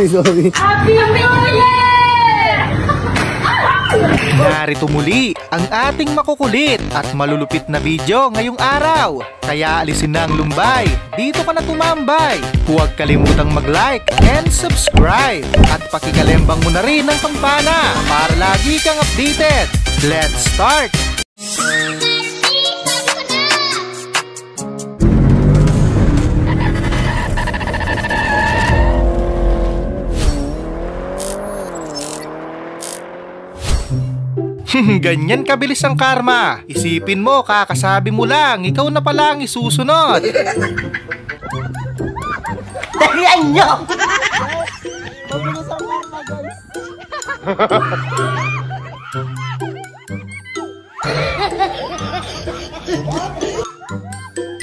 Sorry. Happy New Year! Narito muli ang ating makukulit at malulupit na video ngayong araw. Kaya alisin na ang lumbay, dito ka na tumambay. Huwag kalimutang mag-like and subscribe. At pakikalembang mo na rin ang kampana para lagi kang updated. Let's start! Ganyan kabilis ang karma. Isipin mo, kakasabi mo lang, ikaw na pala ang isusunod. Dalian nyo!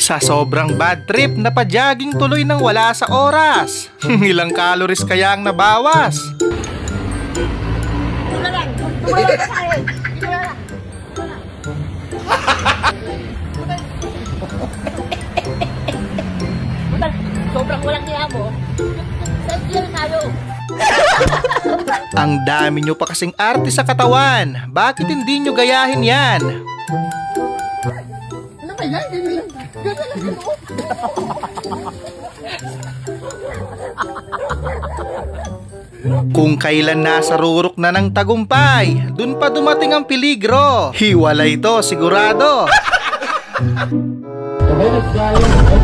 Sa sobrang bad trip, napajogging tuloy ng wala sa oras. Ilang calories kaya ang nabawas? Sobrang walang niya mo. Ang dami nyo pa kasing arte sa katawan. Bakit hindi nyo gayahin yan? Ano ba yan? Kung kailan nasa rurok na ng tagumpay, dun pa dumating ang peligro. Hiwalay to, sigurado.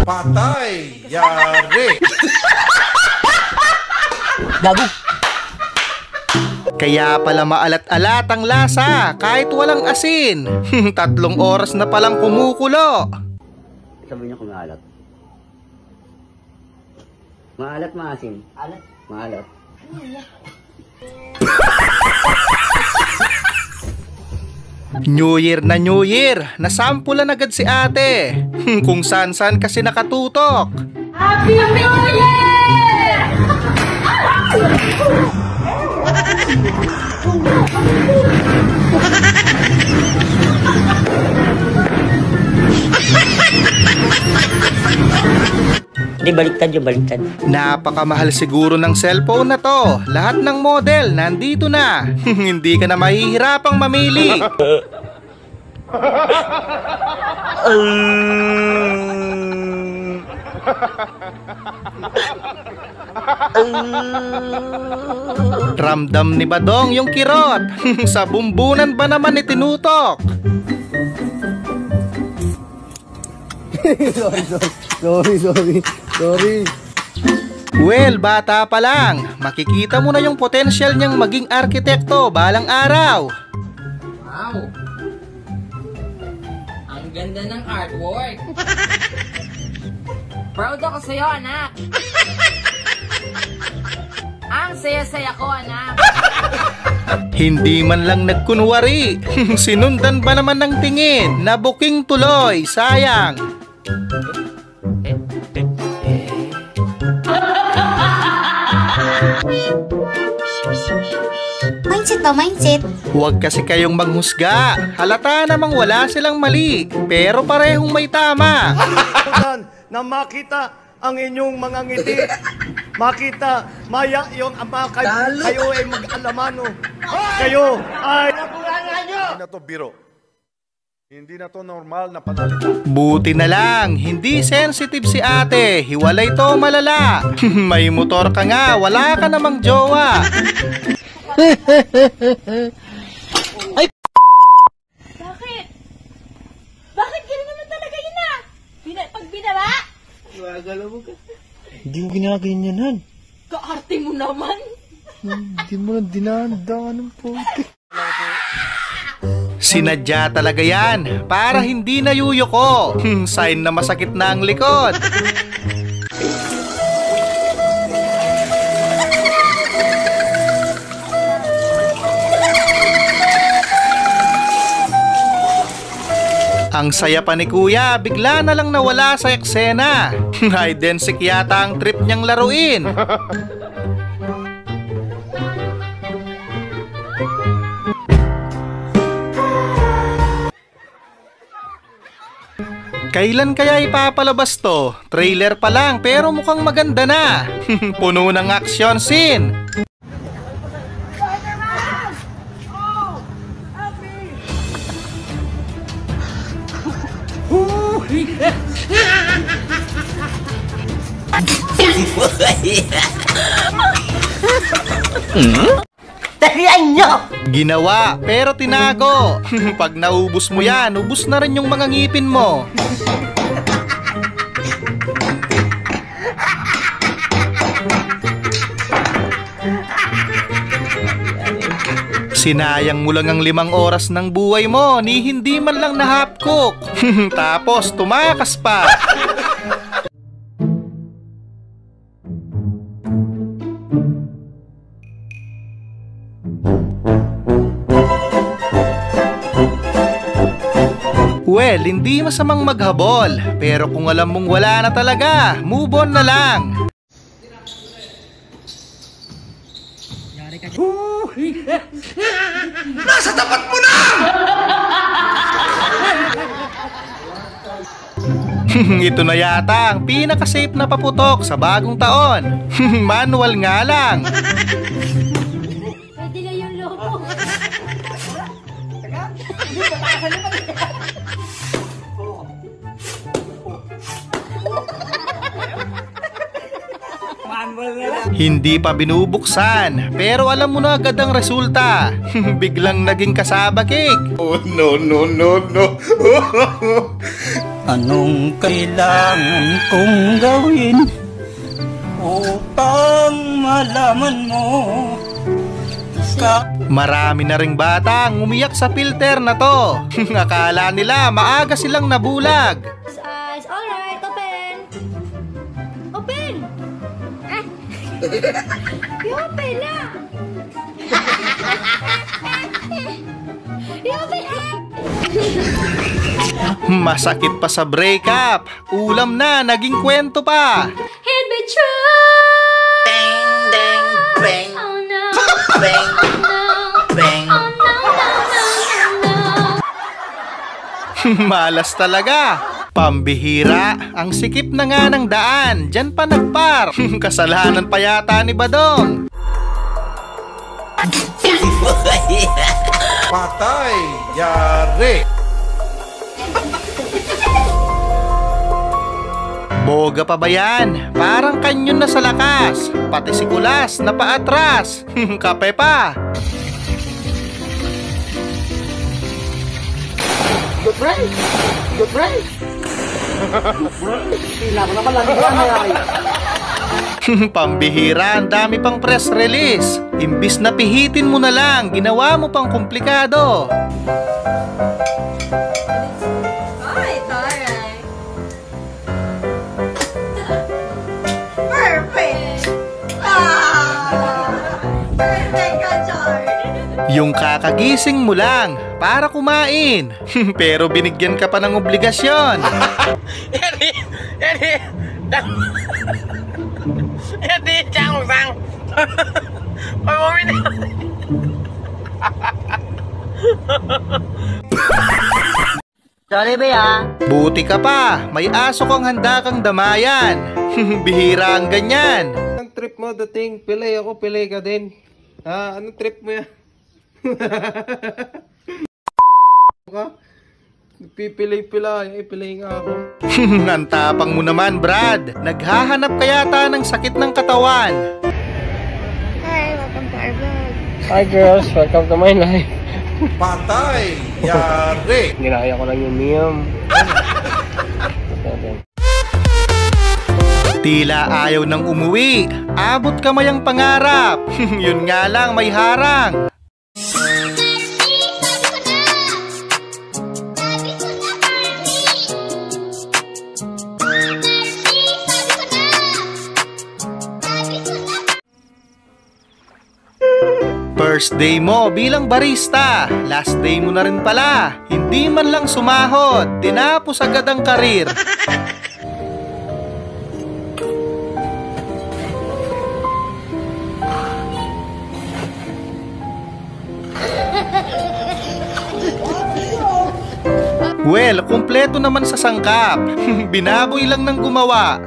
Patay! Yari! Gago! Kaya pala maalat-alat ang lasa kahit walang asin. 3 oras na palang kumukulo. Sabi niyo kung maalat. Maalat, maasim. Alat? Maalat. New Year na New Year, nasampulan agad si ate. Kung saan-saan kasi nakatutok. Happy New Year! Hindi, baliktad yung baliktad. Napakamahal siguro ng cellphone na to. Lahat ng model nandito na. Hindi ka na mahihirapang mamili. Ramdam ni Badong yung kirot. Sa bumbunan ba naman itinutok? Sorry. Well, bata pa lang. Makikita mo na yung potential niyang maging arkitekto balang araw. Wow! Ang ganda ng artwork! Proud ako sa'yo, anak! Ang saya-saya ko, anak! Hindi man lang nagkunwari. Sinundan ba naman ng tingin? Nabuking tuloy, sayang. Mindset. Huwag kasi kayong manghusga. Halata namang wala silang mali, pero parehong may tama. Na makita ang inyong mga ngiti, makita, maya yung ama kayo ay mag-alamano. Kayo ay... Hindi na to biro. Hindi na to normal na panalita. Buti na lang, hindi sensitive si ate. Hiwalay to malala. May motor ka nga, wala ka namang jowa. Bakit? Bakit gano'n naman talaga yun ah? Pag binaba? Hindi ko ginaganyanan. Kaarte mo naman. Hindi mo na dinadaan ng puti. Sinadya talaga yan, para hindi nayuyuko. Sign na masakit na ang likod. Ang saya pa ni kuya, bigla na lang nawala sa eksena. Hide and seek yata ang trip niyang laruin. Kailan kaya ipapalabas to? Trailer pa lang pero mukhang maganda na. Puno ng action scene. Ginawa pero tinago. Pag naubos mo yan, ubos na rin yung mga ngipin mo. Sinayang mo lang ang 5 oras ng buhay mo ni hindi man lang na half cook. Tapos tumakas pa. Well, hindi masamang maghabol. Pero kung alam mong wala na talaga, move on na lang. Nasa tapat mo na! Ito na yata ang pinaka-safe na paputok sa bagong taon. Manual nga lang. Pwede na yung lobo. Hindi pa binubuksan, pero alam mo na agad ang resulta. Biglang naging kasaba cake. Oh, no. Anong kailangan kong gawin upang malaman mo? Marami na ring bata ang umiyak sa filter na to. Akala nila maaga silang nabulag. Eyes, alright, open. Open! Ah! I-open na! I-open na! Masakit pa sa breakup. Ulam na, naging kwento pa. It be true! Ding, ding, bang, Oh no! bang, Oh no! bang. Oh no, no, no, no! Malas talaga. Pambihira, ang sikip na nga ng daan. Diyan pa nagpar. Kasalanan pa yata ni Badong. Patay! Yari! Boga pa ba yan? Parang kanyon na sa lakas. Pati si Kulas na paatras. Kape pa. Good friend! Good friend! Pambihira, ang dami pang press release. Imbis na pihitin mo na lang, ginawa mo pang komplikado. Alright, alright. Perfect! Perfect ka, Char! Yung kakagising mo lang para kumain. Pero binigyan ka pa ng obligasyon. Sorry ba ya? Buti ka pa, may aso kang handa kang damayan. Bihira ang ganyan. Ang trip mo dating, pilay ako, pilay ka din. Ha? Anong trip mo yan? ka? Pipilay-pilay, pilay nga ako. Ang tapang mo naman, Brad. Naghahanap ka yata ng sakit ng katawan. Hi, welcome to our vlog. Hi girls, welcome to my life. Patay! Yari! Ginaya ko lang yung miyam. Tila ayaw nang umuwi. Abot kamay ang pangarap. Yun nga lang, may harang. First day mo bilang barista, last day mo na rin pala. Hindi man lang sumahod, tinapos agad ang karir. Well, kumpleto naman sa sangkap. Binaboy lang ng gumawa.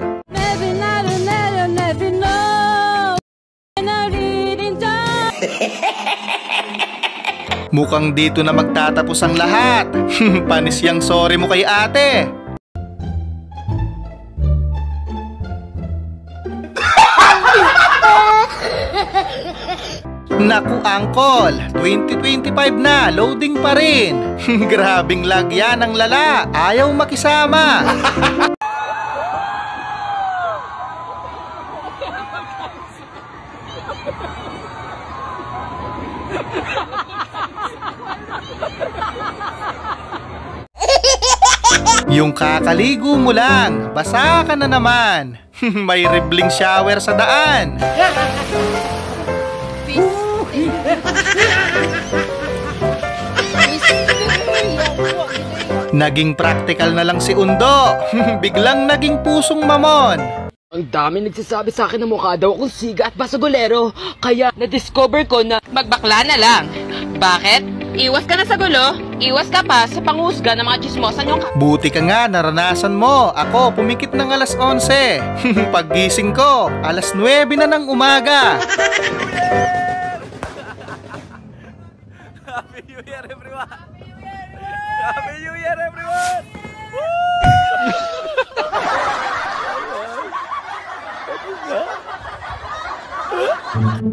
Mukhang dito na magtatapos ang lahat. Panis yang sorry mo kay ate. Naku, Uncle, 2025 na, loading pa rin. Grabing lag yan ang lala, ayaw makisama. Yung kakaligo mo lang, basa ka na naman. May ribling shower sa daan. Naging practical na lang si Undo. Biglang naging pusong mamon. Ang dami nagsasabi sa akin na mukha daw akong siga at basagolero. Kaya na-discover ko na magbakla na lang. Bakit? Iwas ka na sa gulo, iwas ka pa sa panghusga ng mga chismosan yung Buti ka nga, naranasan mo. Ako, pumikit ng alas 11. Paggising ko, alas 9 na ng umaga. Happy New Year, everyone! Happy New Year, everyone!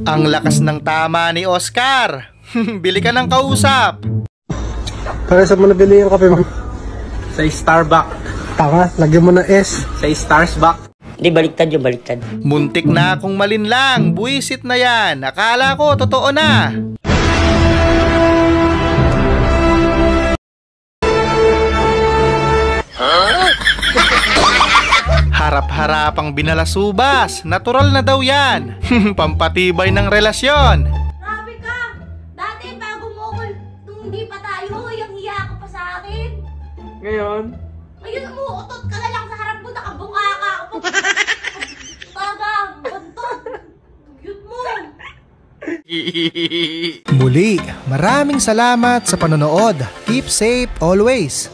Ang lakas ng tama ni Oscar. Bili ka ng kausap. Pare, saan mo nabili yung kape, ma'am? Sa Starbucks. Tama, lagyan mo ng S. Sa Starbucks. Hindi, baliktad yung baliktad. Muntik na akong malinlang. Buwisit na yan. Akala ko totoo na. Harap-harapang binalasubas. Natural na daw yan. Pampatibay ng relasyon. Grabe ka! Dati bago mo ako, nung hindi pa tayo, yung hiya ka pa sa akin. Ngayon? Ngayon umuutot ka na lang sa harap mo, nakabunga ka. Taga, bantot. Cute mo. Muli, maraming salamat sa panonood. Keep safe always.